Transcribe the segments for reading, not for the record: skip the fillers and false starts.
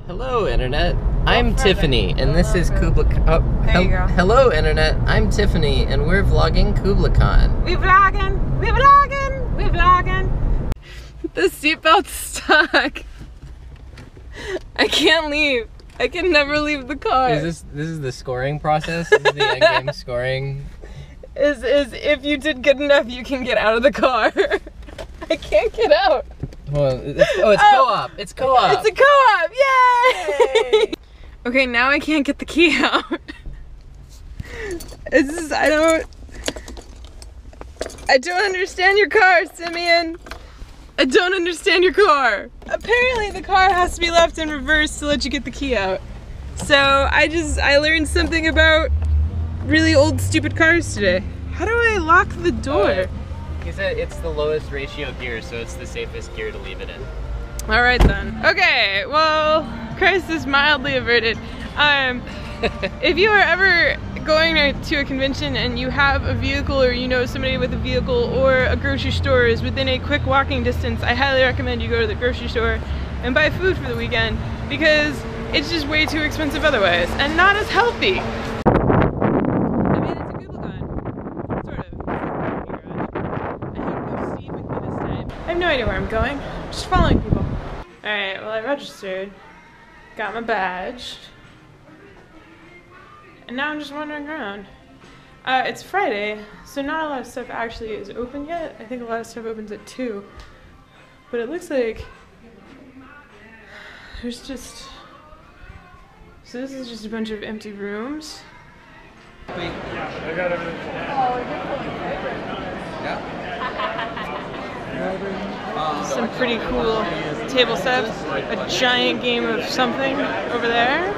Hello, Internet. I'm Tiffany, and this is Kublacon. Oh, there you go. Hello, Internet. I'm Tiffany, and we're vlogging Kublacon. We vlogging! We vlogging! We vlogging! The seatbelt's stuck. I can't leave. I can never leave the car. This is the scoring process? This is the endgame scoring? Is if you did good enough, you can get out of the car. I can't get out. Well, it's co-op. It's co-op. It's a co-op. Yay! Okay, now I can't get the key out. I don't understand your car, Simeon. I don't understand your car. Apparently the car has to be left in reverse to let you get the key out. So I learned something about really old stupid cars today. How do I lock the door? He said it's the lowest ratio gear, so it's the safest gear to leave it in. All right then. Okay, well, crisis mildly averted. If you are ever going to a convention and you have a vehicle, or you know somebody with a vehicle, or a grocery store is within a quick walking distance, I highly recommend you go to the grocery store and buy food for the weekend, because it's just way too expensive otherwise and not as healthy. I mean, it's a Kublacon, sort of. I have no Steve with me this time. I have no idea where I'm going. I'm just following people. All right, well, I registered, got my badge, and now I'm just wandering around. It's Friday, so not a lot of stuff actually is open yet. I think a lot of stuff opens at 2. But it looks like there's just... So this is just a bunch of empty rooms. Some pretty cool table setups. A giant game of something over there.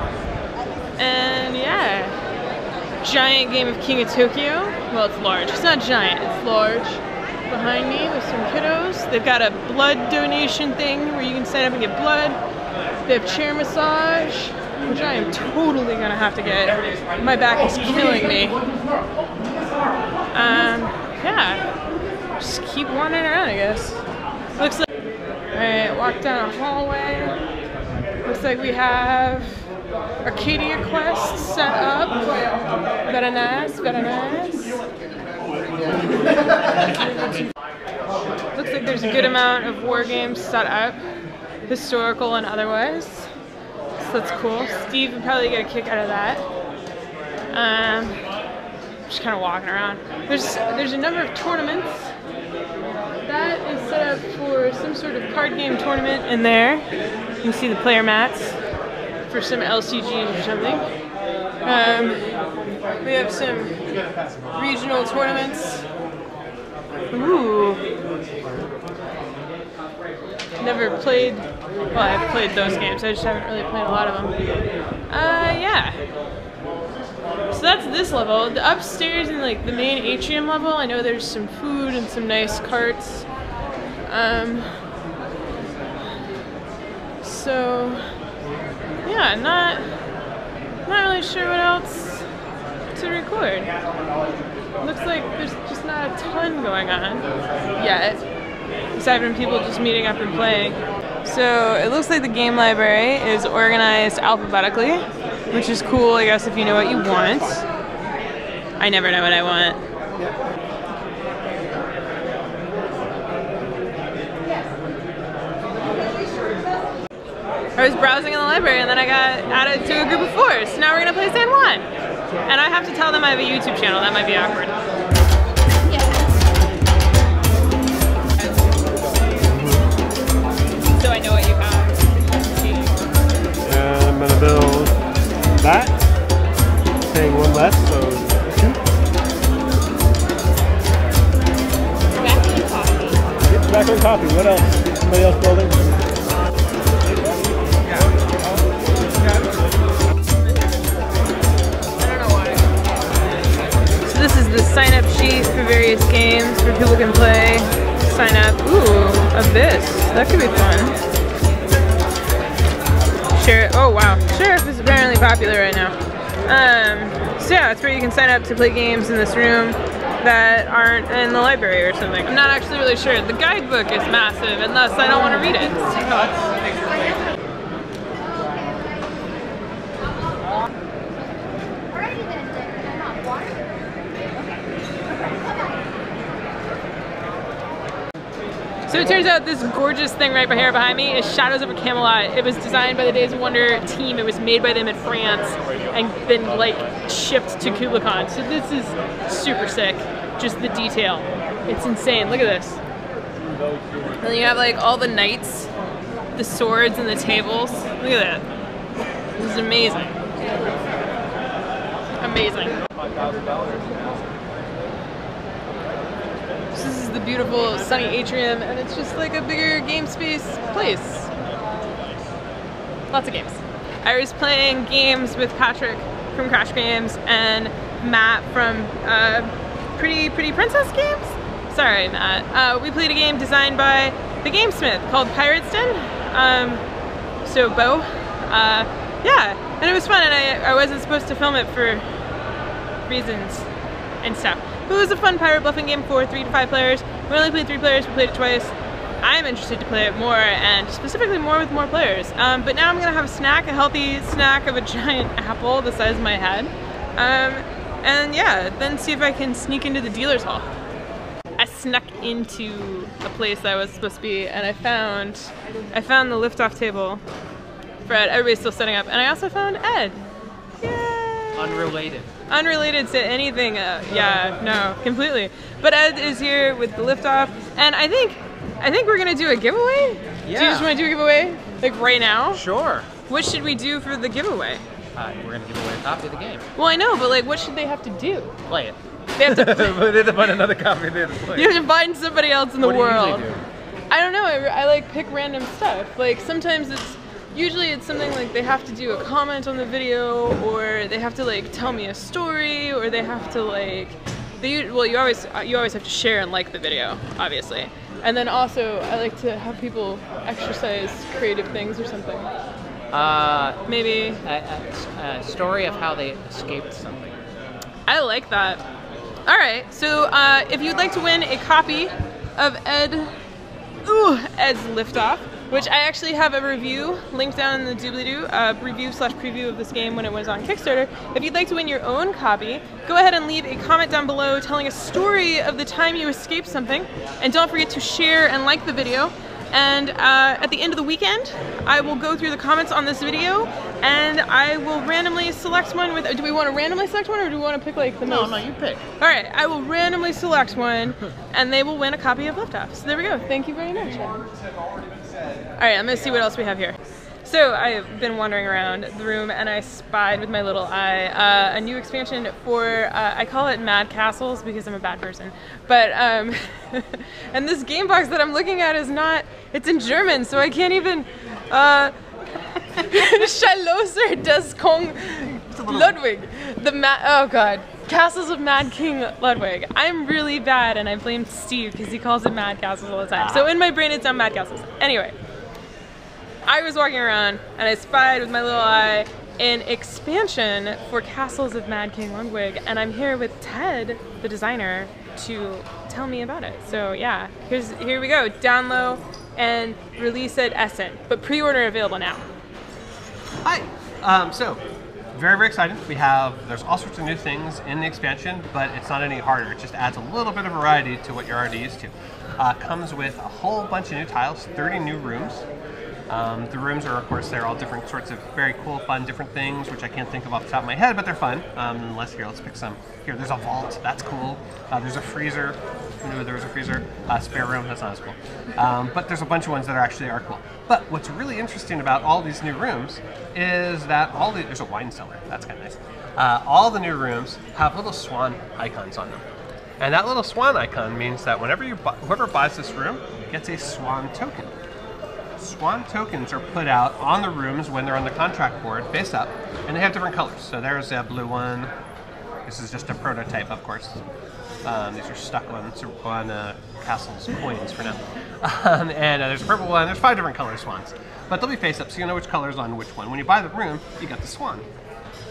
And yeah, giant game of King of Tokyo. Well, it's large. It's not giant, it's large. Behind me with some kiddos. They've got a blood donation thing where you can sign up and get blood. They have chair massage, which I am totally gonna have to get. My back is killing me. Yeah, just keep wandering around, I guess. Looks like, alright, walk down a hallway. Looks like we have Arcadia Quest set up. Very nice, very nice. Looks like there's a good amount of war games set up, historical and otherwise. So that's cool. Steve would probably get a kick out of that. Just kind of walking around. There's a number of tournaments. That is set up for some sort of card game tournament in there. You can see the player mats for some LCGs or something. We have some regional tournaments. Ooh. Never played, well, I've played those games, I just haven't really played a lot of them. Yeah. So that's this level. The upstairs in like the main atrium level, I know there's some food and some nice carts. So yeah, not really sure what else to record. Looks like there's just not a ton going on yet, aside from people just meeting up and playing. So it looks like the game library is organized alphabetically, which is cool, I guess, if you know what you want. I never know what I want. I was browsing in the library and then I got added to a group of 4. So now we're gonna play San Juan. And I have to tell them I have a YouTube channel. That might be awkward. So I know what you have. And I'm gonna build that. Paying 1 less, so 2. Tobacco and coffee. Get tobacco and coffee. What else? Somebody else building? This is the sign-up sheet for various games where people can play. Sign up. Ooh, Abyss. That could be fun. Sheriff. Oh wow, Sheriff is apparently popular right now. So yeah, it's where you can sign up to play games in this room that aren't in the library or something. I'm not actually really sure. The guidebook is massive, and thus I don't want to read it. So So it turns out this gorgeous thing right here behind me is Shadows over Camelot. It was designed by the Days of Wonder team. It was made by them in France and then like shipped to Kublacon. So this is super sick. Just the detail. It's insane. Look at this. And then you have like all the knights, the swords, and the tables. Look at that. This is amazing. Amazing. This is the beautiful sunny atrium, and it's just like a bigger game space place. Lots of games. I was playing games with Patrick from Crash Games and Matt from Pretty Princess Games? Sorry, Matt. We played a game designed by the Gamesmith called Pirate's Den. So Bo. Yeah, and it was fun, and I wasn't supposed to film it for reasons and stuff. But it was a fun pirate bluffing game for 3 to 5 players. We only played 3 players, we played it twice. I'm interested to play it more, and specifically more with more players. But now I'm gonna have a snack, a healthy snack of a giant apple the size of my head. And yeah, then see if I can sneak into the dealer's hall. I snuck into a place that I was supposed to be, and I found the liftoff table. Fred, everybody's still setting up, and I also found Ed. Yay! Unrelated. Unrelated to anything. Yeah, no, completely. But Ed is here with the liftoff, and I think we're gonna do a giveaway. Yeah. Do you just want to do a giveaway, like right now? Sure. What should we do for the giveaway? We're gonna give away a copy of the game. Well, I know, but like, what should they have to do? Play it. They have to. But they have to find another copy. They have to play. You have to find somebody else in the world. What do you usually do? I don't know. I like pick random stuff. Like sometimes usually it's something like they have to do a comment on the video, or they have to like tell me a story, or they have to like you always have to share and like the video, obviously. And then also I like to have people exercise creative things or something. Maybe a story of how they escaped something. I like that. All right, so if you'd like to win a copy of Ed's Liftoff, which I actually have a review linked down in the doobly-doo, review/preview of this game when it was on Kickstarter. If you'd like to win your own copy, go ahead and leave a comment down below telling a story of the time you escaped something, and don't forget to share and like the video. And at the end of the weekend, I will go through the comments on this video, and I will randomly select one with. Do we want to randomly select one, or do we want to pick like the most? No, you pick. All right, I will randomly select one, and they will win a copy of Liftoff. So there we go. Thank you very much. All right, I'm gonna see what else we have here. So I've been wandering around the room, and I spied with my little eye a new expansion for, I call it Mad Castles because I'm a bad person, but, and this game box that I'm looking at is not, it's in German, so I can't even, Schlösser des Kong Ludwig, oh god, Castles of Mad King Ludwig. I'm really bad, and I blame Steve because he calls it Mad Castles all the time. So in my brain it's on Mad Castles. Anyway. I was walking around and I spied with my little eye an expansion for Castles of Mad King Ludwig, and I'm here with Ted, the designer, to tell me about it. So yeah, here we go. Download and release at Essen, but pre-order available now. Hi. So very, very excited. There's all sorts of new things in the expansion, but it's not any harder. It just adds a little bit of variety to what you're already used to. Comes with a whole bunch of new tiles, 30 new rooms. The rooms are, of course, they're all different sorts of very cool, fun, different things, which I can't think of off the top of my head, but they're fun. Let's pick some. Here, there's a vault, that's cool. There's a freezer. Who knew there was a freezer? Spare room, that's not as cool. But there's a bunch of ones that are cool. But what's really interesting about all these new rooms is that there's a wine cellar, that's kind of nice. All the new rooms have little swan icons on them. And that little swan icon means that whoever buys this room gets a swan token. Swan tokens are put out on the rooms when they're on the contract board, face up, and they have different colors. So there's a blue one. This is just a prototype, of course. These are stuck on Castle's coins for now. And there's a purple one. There's 5 different color swans. But they'll be face up, so you know which color's on which one. When you buy the room, you got the swan.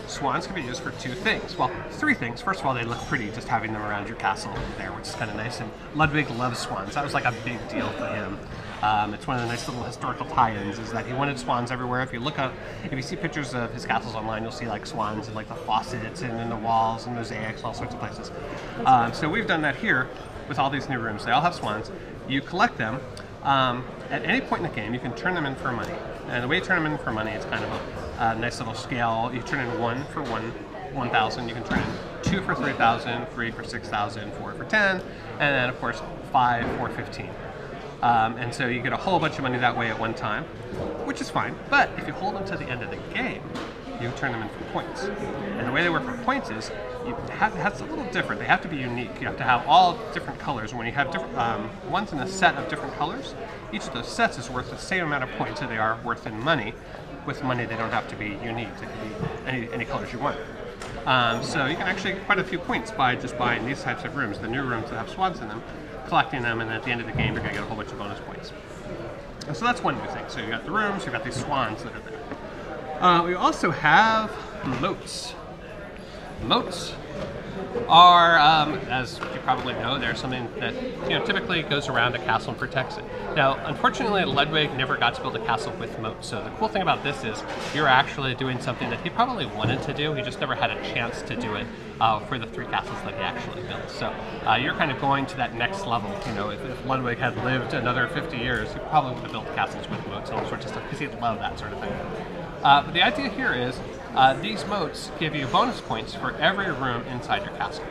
Swans can be used for 2 things. Well, 3 things. First of all, they look pretty just having them around your castle there, which is kind of nice. And Ludwig loves swans. That was like a big deal for him. It's one of the nice little historical tie-ins is that he wanted swans everywhere. If you see pictures of his castles online, you'll see like swans in like the faucets and in the walls and mosaics, all sorts of places. So we've done that here with all these new rooms. They all have swans. You collect them. At any point in the game, you can turn them in for money. And the way you turn them in for money is kind of a nice little scale. You turn in 1 for 1,000. You can turn in 2 for 3,000, 3 for 6,000, 4 for 10, and then of course 5 for 15. And so you get a whole bunch of money that way at one time, which is fine. But if you hold them to the end of the game, you turn them in for points. And the way they work for points is, it's a little different. They have to be unique. You have to have all different colors. When you have different ones in a set of different colors, each of those sets is worth the same amount of points that they are worth in money. With money, they don't have to be unique. They can be any colors you want. So you can actually get quite a few points by just buying these types of rooms, the new rooms that have swans in them, collecting them, and at the end of the game, you're going to get a whole bunch of bonus points. And so that's one new thing. So you've got the rooms, you've got these swans that are there. We also have moats. Moats are, as you probably know, they're something that typically goes around a castle and protects it. Now, unfortunately, Ludwig never got to build a castle with moats. So the cool thing about this is you're actually doing something that he probably wanted to do. He just never had a chance to do it for the 3 castles that he actually built. So you're kind of going to that next level. If Ludwig had lived another 50 years, he probably would have built castles with moats and all sorts of stuff because he'd love that sort of thing. But the idea here is these moats give you bonus points for every room inside your castle.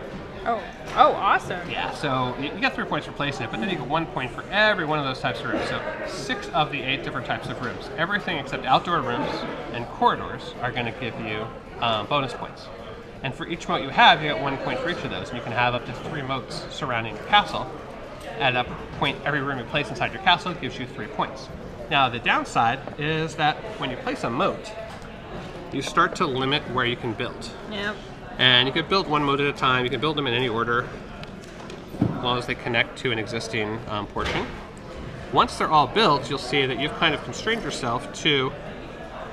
Oh, awesome. Yeah, so you get 3 points for placing it, but then you get 1 point for every one of those types of rooms. So 6 of the 8 different types of rooms. Everything except outdoor rooms and corridors are going to give you bonus points. And for each moat you have, you get 1 point for each of those. And you can have up to 3 moats surrounding your castle. At a point, every room you place inside your castle gives you 3 points. Now, the downside is that when you place a moat, you start to limit where you can build. Yep. And you can build 1 moat at a time. You can build them in any order, as long as they connect to an existing portion. Once they're all built, you'll see that you've kind of constrained yourself to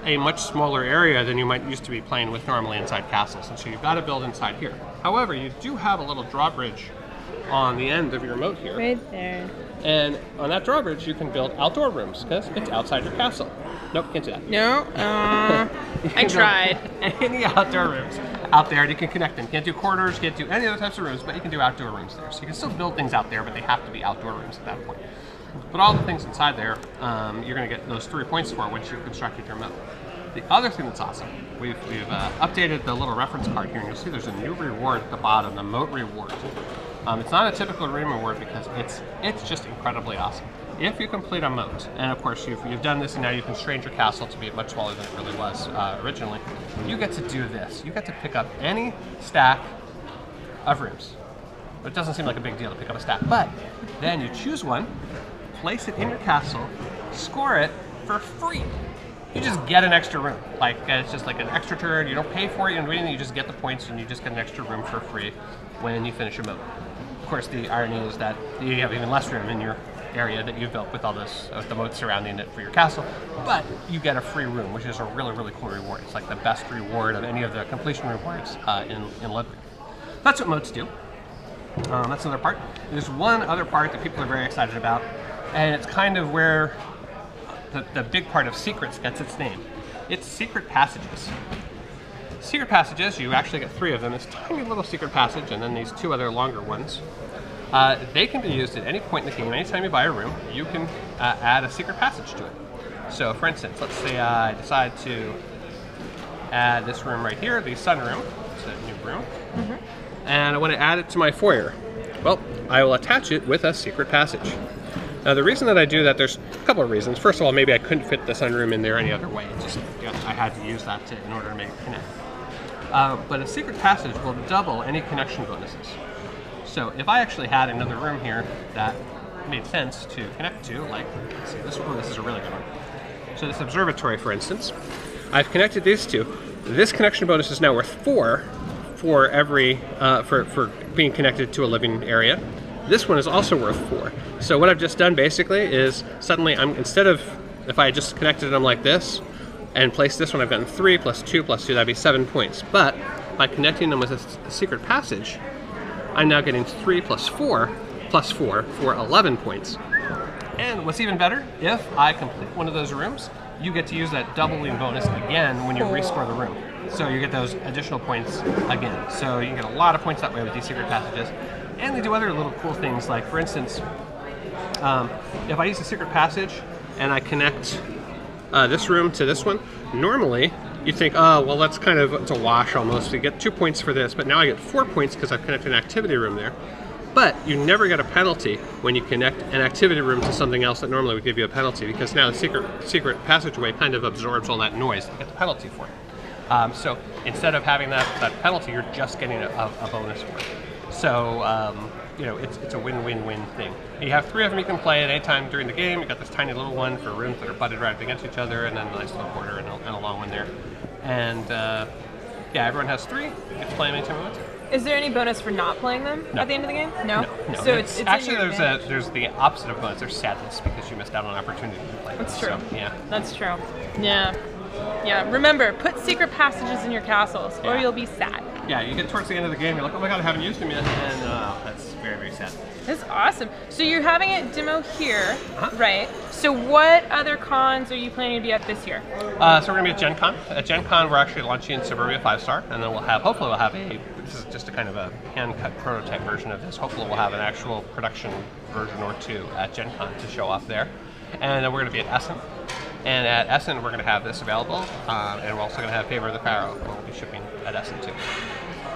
a much smaller area than you might used to be playing with normally inside castles. And so you've got to build inside here. However, you do have a little drawbridge on the end of your moat here. Right there. And on that drawbridge, you can build outdoor rooms because it's outside your castle. Nope, can't do that. No, I tried. Any outdoor rooms out there, and you can connect them. You can't do corridors, you can't do any other types of rooms, but you can do outdoor rooms there. So you can still build things out there, but they have to be outdoor rooms at that point. But all the things inside there, you're going to get those 3 points for once you've constructed your moat. The other thing that's awesome, we've updated the little reference card here, and you'll see there's a new reward at the bottom, the moat reward. It's not a typical room reward because it's just incredibly awesome. If you complete a moat, and of course you've done this and now you've constrained your castle to be much smaller than it really was originally, you get to do this. You get to pick up any stack of rooms. It doesn't seem like a big deal to pick up a stack, but then you choose one, place it in your castle, score it for free. You just get an extra room. Like, it's just like an extra turn. You don't pay for it, you don't do anything, you just get the points and you just get an extra room for free when you finish a moat. Of course, the irony is that you have even less room in your area that you've built with all this, the moats surrounding it for your castle, but you get a free room, which is a really, really cool reward. It's like the best reward of any of the completion rewards in Ludwig. That's what moats do. That's another part. There's one other part that people are very excited about, and it's kind of where the big part of secrets gets its name. It's secret passages. Secret passages, you actually get 3 of them. This tiny little secret passage, and then these 2 other longer ones. They can be used at any point in the game. Anytime you buy a room, you can add a secret passage to it. So, for instance, let's say I decide to add this room right here, the sunroom. It's a new room. And I want to add it to my foyer. Well, I will attach it with a secret passage. Now, the reason that I do that, there's a couple of reasons. First of all, maybe I couldn't fit the sunroom in there any other way. It's just, I had to use that in order to make it connect. But a secret passage will double any connection bonuses. So if I actually had another room here that made sense to connect to, like, let's see, this is a really good one. So this observatory, for instance, I've connected these 2. This connection bonus is now worth 4 for every for being connected to a living area. This one is also worth 4. So what I've just done basically is suddenly instead of, if I had just connected them like this and placed this one, I've gotten 3 plus 2 plus 2, that'd be 7 points. But by connecting them with a secret passage, I'm now getting 3 plus 4 plus 4 for 11 points. And what's even better, if I complete one of those rooms, you get to use that doubling bonus again when you restore the room. So you get those additional points again. So you can get a lot of points that way with these secret passages. And they do other little cool things, like, for instance, If I use a secret passage and I connect this room to this one, normally you'd think, oh, well, that's kind of, it's a wash almost. You get 2 points for this, but now I get 4 points because I've connected an activity room there. But you never get a penalty when you connect an activity room to something else that normally would give you a penalty, because now the secret passageway kind of absorbs all that noise and get the penalty for it. So instead of having that penalty, you're just getting a bonus for it. So you know, it's a win-win-win thing. And you have 3 of them you can play at any time during the game. You got this tiny little one for rooms that are butted right up against each other, and then a nice little border and a long one there. And yeah, everyone has 3. You get to play them anytime you want to. Is there any bonus for not playing them at the end of the game? No. No. So it's actually there's the opposite of bonus. There's sadness because you missed out on an opportunity to play. That's true. So, yeah. That's true. Yeah. Yeah. Remember, put secret passages in your castles, or you'll be sad. Yeah, you get towards the end of the game, you're like, oh my god, I haven't used them yet, and that's very, very sad. That's awesome. So you're having it demo here, right? So what other cons are you planning to be at this year? So we're going to be at Gen Con. At Gen Con, we're actually launching Suburbia 5-Star, and then hopefully we'll have this is just a kind of a hand-cut prototype version of this. Hopefully we'll have an actual production version or 2 at Gen Con to show off there. And then we're going to be at Essen. And at Essen, we're going to have this available, and we're also going to have Favor of the Pharaoh, where we'll be shipping at Essen too.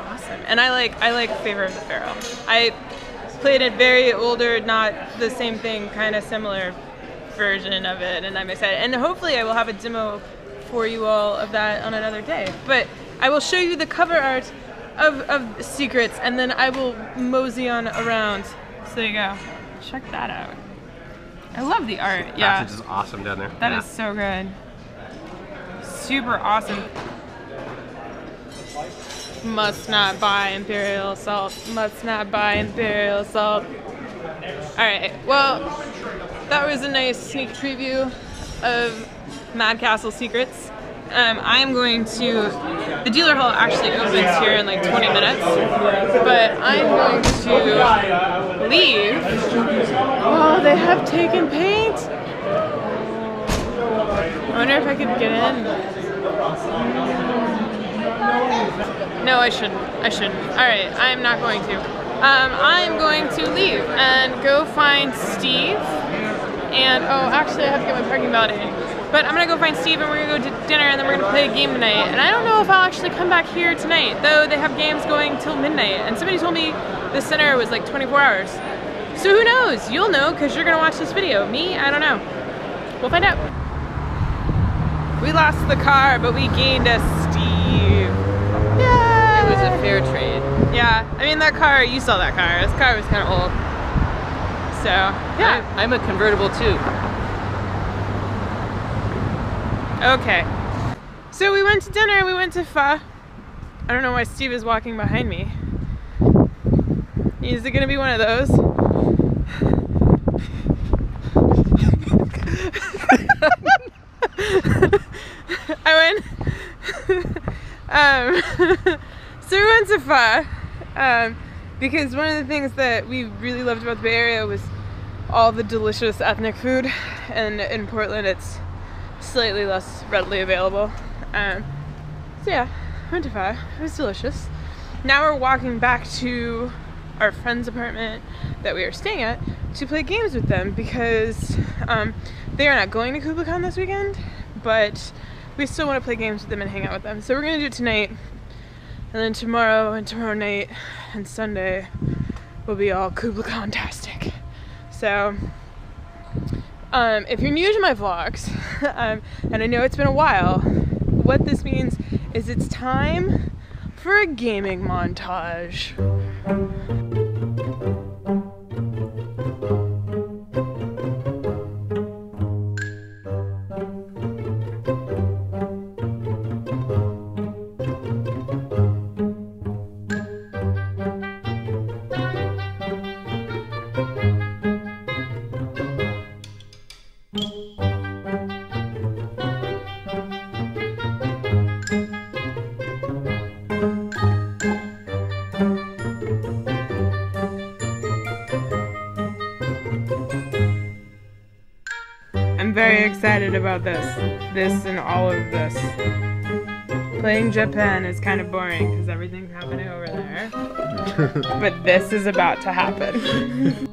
Awesome. And I like Favor of the Pharaoh. I played a very older, not the same thing, kind of similar version of it, and I'm excited. And hopefully I will have a demo for you all of that on another day. But I will show you the cover art of Secrets, and then I will mosey on around. So there you go. Check that out. I love the art. The yeah. passage is awesome down there. That is so good. Super awesome. Must not buy Imperial Assault. Must not buy Imperial Assault. Alright, well, that was a nice sneak preview of Mad Castle Secrets. I'm going to, the dealer hall actually opens here in like 20 minutes, but I'm going to leave. Oh, they have taken paint. I wonder if I could get in. No, I shouldn't. Alright, I'm not going to. I'm going to leave and go find Steve. And, oh, actually I have to get my parking validated. But I'm gonna go find Steve and we're gonna go to dinner and then we're gonna play a game tonight. And I don't know if I'll actually come back here tonight, though they have games going till midnight. And somebody told me the center was like 24 hours. So who knows? You'll know because you're gonna watch this video. Me, I don't know. We'll find out. We lost the car, but we gained a Steve. Yeah. It was a fair trade. Yeah, I mean that car, you saw that car. This car was kind of old. So, yeah. I'm a convertible too. Okay. So we went to dinner, we went to pho. I don't know why Steve is walking behind me. Is it gonna be one of those? I went. So we went to pho. Because one of the things that we really loved about the Bay Area was all the delicious ethnic food, and in Portland it's slightly less readily available. So yeah, went to pho. It was delicious. Now we're walking back to our friend's apartment that we are staying at to play games with them because they are not going to Kublacon this weekend, but we still want to play games with them and hang out with them. So we're gonna do it tonight, and then tomorrow and tomorrow night and Sunday will be all Kublacon-tastic. So if you're new to my vlogs, and I know it's been a while, what this means is it's time for a gaming montage. I'm very excited about this and all of this. Playing Japan is kind of boring because everything's happening over there. But this is about to happen.